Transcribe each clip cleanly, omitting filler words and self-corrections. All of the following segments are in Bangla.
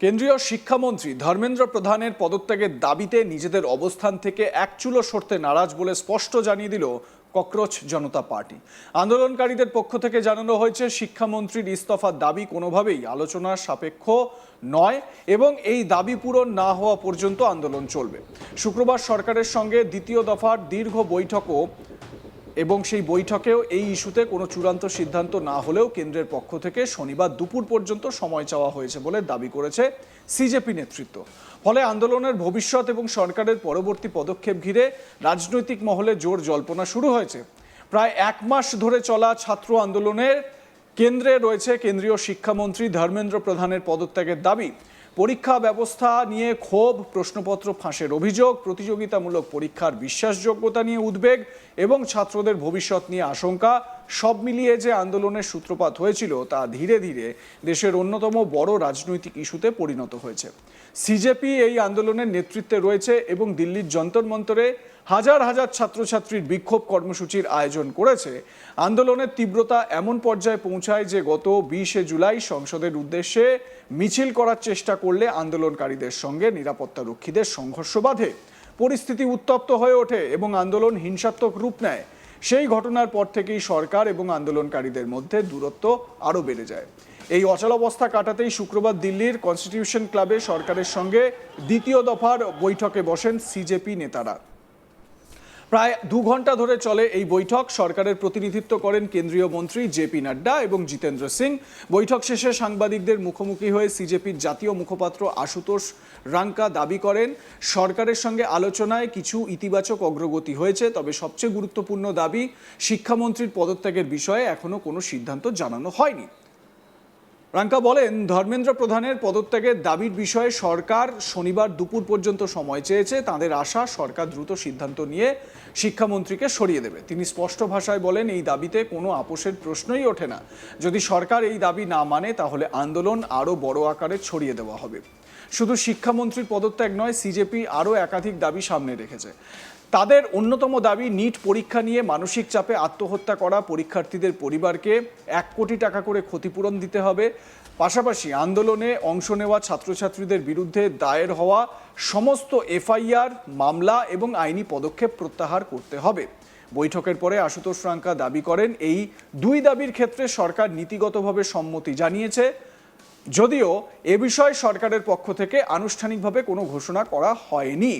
কেন্দ্রীয় শিক্ষামন্ত্রী ধর্মেন্দ্র প্রধানের পদত্যাগের দাবিতে নিজেদের অবস্থান থেকে এক চুলো সরতে নারাজ বলে স্পষ্ট জানিয়ে দিল ককরোচ জনতা পার্টি। আন্দোলনকারীদের পক্ষ থেকে জানানো হয়েছে শিক্ষামন্ত্রীর ইস্তফার দাবি কোনোভাবেই আলোচনার সাপেক্ষ নয় এবং এই দাবি পূরণ না হওয়া পর্যন্ত আন্দোলন চলবে। শুক্রবার সরকারের সঙ্গে দ্বিতীয় দফার দীর্ঘ বৈঠকও এবং সেই বৈঠকেও এই ইস্যুতে কোনো চূড়ান্ত সিদ্ধান্ত না হলেও কেন্দ্রের পক্ষ থেকে শনিবার দুপুর পর্যন্ত সময় চাওয়া হয়েছে বলে দাবি করেছে সিজেপি নেতৃত্ব। ফলে আন্দোলনের ভবিষ্যৎ এবং সরকারের পরবর্তী পদক্ষেপ ঘিরে রাজনৈতিক মহলে জোর জল্পনা শুরু হয়েছে। প্রায় এক মাস ধরে চলা ছাত্র আন্দোলনের কেন্দ্রে রয়েছে কেন্দ্রীয় শিক্ষামন্ত্রী ধর্মেন্দ্র প্রধানের পদত্যাগের দাবি। পরীক্ষা ব্যবস্থা নিয়ে ক্ষোভ, প্রশ্নপত্র ফাঁসের অভিযোগ, প্রতিযোগিতামূলক পরীক্ষার বিশ্বাসযোগ্যতা নিয়ে উদ্বেগ এবং ছাত্রদের ভবিষ্যৎ নিয়ে আশঙ্কা সব মিলিয়ে যে আন্দোলনের সূত্রপাত হয়েছিল তা ধীরে ধীরে দেশের অন্যতম বড় রাজনৈতিক ইস্যুতে পরিণত হয়েছে। সিজেপি এই আন্দোলনের নেতৃত্বে রয়েছে এবং দিল্লির যন্তর মন্তরে হাজার হাজার ছাত্রছাত্রীর বিক্ষোভ কর্মসূচির আয়োজন করেছে। আন্দোলনের তীব্রতা এমন পর্যায়ে পৌঁছায় যে গত 20শে জুলাই সংসদের উদ্দেশ্যে মিছিল করার চেষ্টা করলে আন্দোলনকারীদের সঙ্গে নিরাপত্তারক্ষীদের সংঘর্ষ বাধে। পরিস্থিতি উত্তপ্ত হয়ে ওঠে এবং আন্দোলন হিংসাত্মক রূপ নেয়। সেই ঘটনার পর থেকেই সরকার এবং আন্দোলনকারীদের মধ্যে দূরত্ব আরও বেড়ে যায়। এই অচলাবস্থা কাটাতেই শুক্রবার দিল্লির কনস্টিটিউশন ক্লাবে সরকারের সঙ্গে দ্বিতীয় দফার বৈঠকে বসেন সিজেপি নেতারা। প্রায় 2 ঘন্টা ধরে চলে এই বৈঠক। সরকারের প্রতিনিধিত্ব করেন কেন্দ্রীয় মন্ত্রী জেপি নাড্ডা এবং জিতেন্দ্র সিং। বৈঠক শেষে সাংবাদিকদের মুখোমুখি হয়ে সিজেপির জাতীয় মুখপাত্র আশুতোষ রাঙ্কা দাবি করেন, সরকারের সঙ্গে আলোচনায় কিছু ইতিবাচক অগ্রগতি হয়েছে, তবে সবচেয়ে গুরুত্বপূর্ণ দাবি শিক্ষামন্ত্রীর পদত্যাগের বিষয়ে এখনো কোনো সিদ্ধান্ত জানানো হয়নি। রাঙ্কা বলেন, ধর্মেন্দ্র প্রধানের পদত্যাগের দাবির বিষয়ে সরকার শনিবার দুপুর পর্যন্ত সময় চেয়েছে। তাদের আশা সরকার দ্রুত সিদ্ধান্ত নিয়ে শিক্ষামন্ত্রীকে সরিয়ে দেবে। তিনি স্পষ্ট ভাষায় বলেন, এই দাবিতে কোনো আপোষের প্রশ্নই ওঠে না। যদি সরকার এই দাবি না মানে তাহলে আন্দোলন আরও বড় আকারে ছড়িয়ে দেওয়া হবে। শুধু শিক্ষামন্ত্রীর পদত্যাগ নয়, সিজেপি আরও একাধিক দাবি সামনে রেখেছে। তাদের অন্যতম দাবি নিট পরীক্ষা নিয়ে মানসিক চাপে আত্মহত্যা করা পরীক্ষার্থীদের পরিবারকে 1 কোটি টাকা করে ক্ষতিপূরণ দিতে হবে। পাশাপাশি আন্দোলনে অংশ নেওয়া ছাত্রছাত্রীদের বিরুদ্ধে দায়ের হওয়া সমস্ত এফআইআর, মামলা এবং আইনি পদক্ষেপ প্রত্যাহার করতে হবে। বৈঠকের পরে আশুতোষ রাঙ্কা দাবি করেন, এই 2 দাবির ক্ষেত্রে সরকার নীতিগতভাবে সম্মতি জানিয়েছে, যদিও এ বিষয়ে সরকারের পক্ষ থেকে আনুষ্ঠানিকভাবে কোনো ঘোষণা করা হয়নি।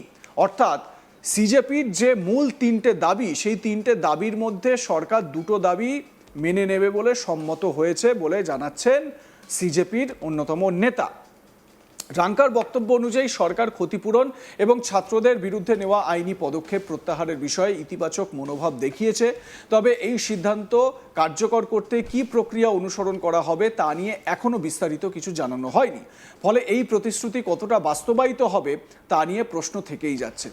অর্থাৎ সিজেপির যে মূল 3টে দাবি, সেই 3টে দাবির মধ্যে সরকার 2টো দাবি মেনে নেবে বলে সম্মত হয়েছে বলে জানাচ্ছেন সিজেপির অন্যতম নেতা। রাঙ্কার বক্তব্য অনুযায়ী সরকার ক্ষতিপূরণ এবং ছাত্রদের বিরুদ্ধে নেওয়া আইনি পদক্ষেপ প্রত্যাহারের বিষয়ে ইতিবাচক মনোভাব দেখিয়েছে, তবে এই সিদ্ধান্ত কার্যকর করতে কী প্রক্রিয়া অনুসরণ করা হবে তা নিয়ে এখনও বিস্তারিত কিছু জানানো হয়নি। ফলে এই প্রতিশ্রুতি কতটা বাস্তবায়িত হবে তা নিয়ে প্রশ্ন থেকেই যাচ্ছে।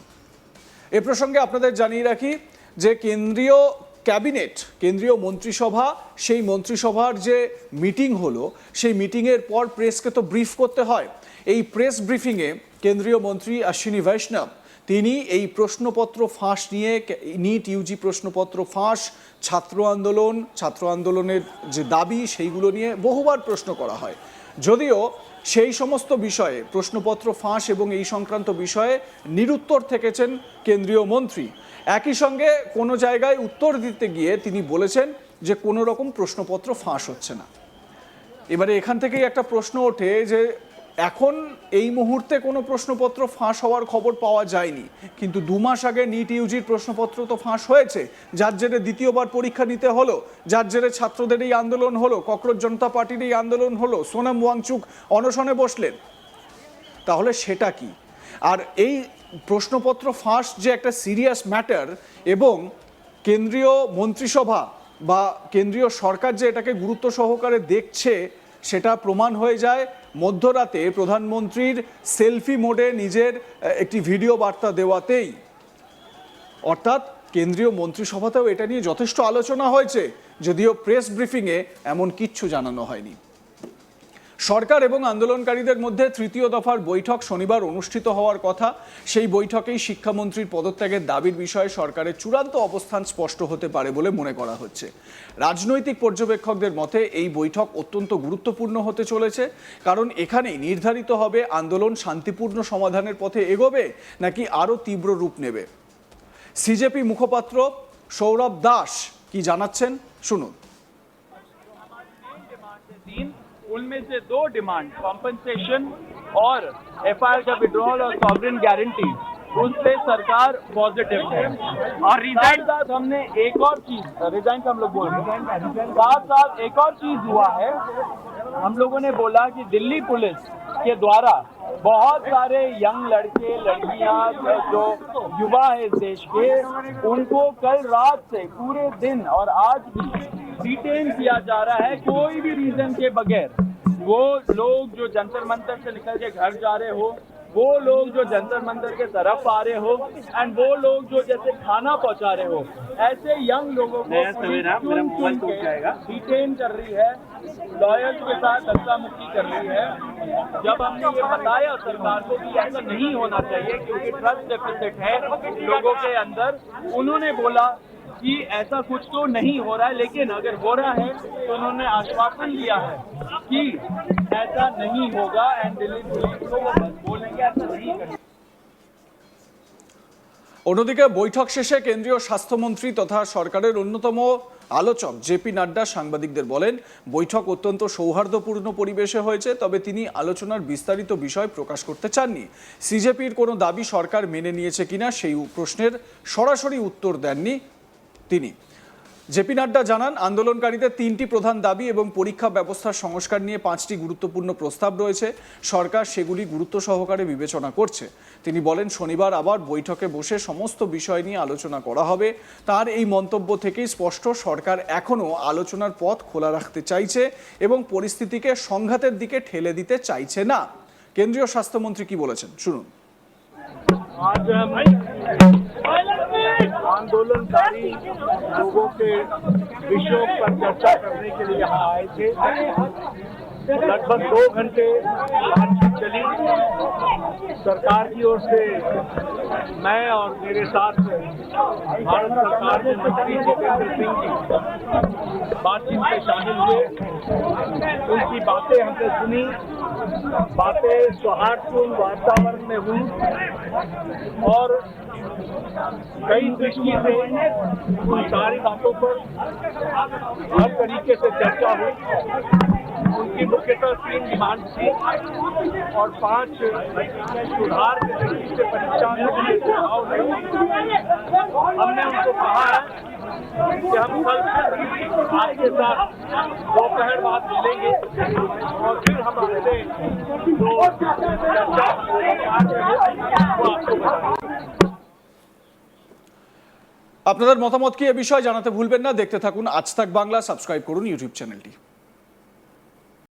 এ প্রসঙ্গে আপনাদের জানিয়ে রাখি যে কেন্দ্রীয় ক্যাবিনেট, কেন্দ্রীয় মন্ত্রিসভা, সেই মন্ত্রিসভার যে মিটিং হলো, সেই মিটিংয়ের পর প্রেসকে তো ব্রিফ করতে হয়। এই প্রেস ব্রিফিংয়ে কেন্দ্রীয় মন্ত্রী অশ্বিনী বৈষ্ণব তিনি এই প্রশ্নপত্র ফাঁস নিয়ে, নিট ইউজি প্রশ্নপত্র ফাঁস, ছাত্র আন্দোলনের যে দাবি সেইগুলো নিয়ে বহুবার প্রশ্ন করা হয়। যদিও সেই সমস্ত বিষয়ে, প্রশ্নপত্র ফাঁস এবং এই সংক্রান্ত বিষয়ে নিরুত্তর থেকেছেন কেন্দ্রীয় মন্ত্রী। একই সঙ্গে কোনো জায়গায় উত্তর দিতে গিয়ে তিনি বলেছেন যে কোনো রকম প্রশ্নপত্র ফাঁস হচ্ছে না। এবারে এখান থেকেই একটা প্রশ্ন ওঠে যে এখন এই মুহূর্তে কোনো প্রশ্নপত্র ফাঁস হওয়ার খবর পাওয়া যায়নি, কিন্তু 2 মাস আগে নিট ইউজির প্রশ্নপত্র তো ফাঁস হয়েছে, যার জেরে দ্বিতীয়বার পরীক্ষা নিতে হলো, যার জেরে ছাত্রদের এই আন্দোলন হলো, ককরোচ জনতা পার্টির এই আন্দোলন হলো, সোনাম ওয়াংচুক অনশনে বসলেন। তাহলে সেটা কি? আর এই প্রশ্নপত্র ফাঁস যে একটা সিরিয়াস ম্যাটার এবং কেন্দ্রীয় মন্ত্রিসভা বা কেন্দ্রীয় সরকার যে এটাকে গুরুত্ব সহকারে দেখছে, সেটা প্রমাণ হয়ে যায় মধ্যরাতে প্রধানমন্ত্রীর সেলফি মোডে নিজের একটি ভিডিও বার্তা দেওয়াতেই। অর্থাৎ কেন্দ্রীয় মন্ত্রিসভাতেও এটা নিয়ে যথেষ্ট আলোচনা হয়েছে, যদিও প্রেস ব্রিফিংয়ে এমন কিচ্ছু জানানো হয়নি। সরকার এবং আন্দোলনকারীদের মধ্যে তৃতীয় দফার বৈঠক শনিবার অনুষ্ঠিত হওয়ার কথা। সেই বৈঠকেই শিক্ষামন্ত্রীর পদত্যাগের দাবির বিষয়ে সরকারের চূড়ান্ত অবস্থান স্পষ্ট হতে পারে বলে মনে করা হচ্ছে। রাজনৈতিক পর্যবেক্ষকদের মতে এই বৈঠক অত্যন্ত গুরুত্বপূর্ণ হতে চলেছে, কারণ এখানেই নির্ধারিত হবে আন্দোলন শান্তিপূর্ণ সমাধানের পথে এগোবে নাকি আরও তীব্র রূপ নেবে। সিজেপি মুখপাত্র সৌরভ দাস কি জানাচ্ছেন শুনুন। उनमें से 2 डिमांड कॉम्पनसेशन और एफआईआर का विड्रॉल और सॉवरेन गारंटी, उस पे सरकार पॉजिटिव है। और रिजाइन साथ हमने एक और चीज रिजाइन का हम लोग बोल रहे हैं, साथ एक और चीज हुआ है। हम लोगों ने बोला कि दिल्ली पुलिस के द्वारा बहुत सारे यंग लड़के लड़कियां जो युवा है इस देश के, उनको कल रात से पूरे दिन और आज भी डिटेन किया जा रहा है कोई भी रीजन के बगैर। वो लोग जो जंतर मंतर से निकल के घर जा रहे हो, वो लोग जो जंतर मंतर के तरफ आ रहे हो, एंड वो लोग जो जैसे खाना पहुंचा रहे हो, ऐसे यंग लोगों को डिटेन कर रही है, लॉयर्स के साथ धक्का मुक्की कर रही है। जब हमने ये बताया सरकार को कि ऐसा नहीं होना चाहिए क्योंकि ट्रस्ट डेफिसिट है लोगों के अंदर, उन्होंने बोला कि ऐसा कुछ तो नहीं हो रहा है, लेकिन अगर हो रहा है तो उन्होंने आश्वासन दिया है कि ऐसा नहीं होगा एंड दिल्ली पुलिस को वो बस बोलेंगे ऐसा नहीं करेंगे। অন্যদিকে বৈঠক শেষে কেন্দ্রীয় স্বাস্থ্যমন্ত্রী তথা সরকারের অন্যতম আলোচক জেপি নাড্ডা সাংবাদিকদের বলেন, বৈঠক অত্যন্ত সৌহার্দ্যপূর্ণ পরিবেশে হয়েছে, তবে তিনি আলোচনার বিস্তারিত বিষয় প্রকাশ করতে চাননি। সিজেপির কোনো দাবি সরকার মেনে নিয়েছে কিনা সেই প্রশ্নের সরাসরি উত্তর দেননি তিনি। জেপি নাড্ডা জানান, আন্দোলনকারীদের 3টি প্রধান দাবি এবং পরীক্ষা ব্যবস্থার সংস্কার নিয়ে 5টি গুরুত্বপূর্ণ প্রস্তাব রয়েছে। সরকার সেগুলি গুরুত্ব সহকারে বিবেচনা করছে। তিনি বলেন, শনিবার আবার বৈঠকে বসে সমস্ত বিষয় নিয়ে আলোচনা করা হবে। তার এই মন্তব্য থেকেই স্পষ্ট, সরকার এখনও আলোচনার পথ খোলা রাখতে চাইছে এবং পরিস্থিতিকে সংঘাতের দিকে ঠেলে দিতে চাইছে না। কেন্দ্রীয় স্বাস্থ্যমন্ত্রী কি বলেছেন শুনুন। आज हम आंदोलनकारी लोगों के विषयों पर चर्चा करने के लिए यहाँ आए थे। लगभग 2 घंटे बातचीत चली। सरकार की ओर से मैं और मेरे साथ भारत सरकार के मंत्री जितेंद्र सिंह जी बातचीत में शामिल हुए। उनकी बातें हमने सुनी, बातें सौहार्दपूर्ण वातावरण में हुई और कई दृष्टि से उन सारी बातों पर हर तरीके से चर्चा हुई। उनकी मुख्यतः 3 डिमांड थी और 5 सुधार के दृष्टि से परीक्षा में सुझाव है। हमने उनको कहा है कि हम कल आपके साथ दोपहर बाद मिलेंगे और फिर हम आपसे जो चर्चा वो आपको बताएंगे। আপনাদের মতামত কি এ বিষয়ে জানাতে ভুলবেন না। দেখতে থাকুন আজ তাক বাংলা, সাবস্ক্রাইব করুন ইউটিউব চ্যানেলটি।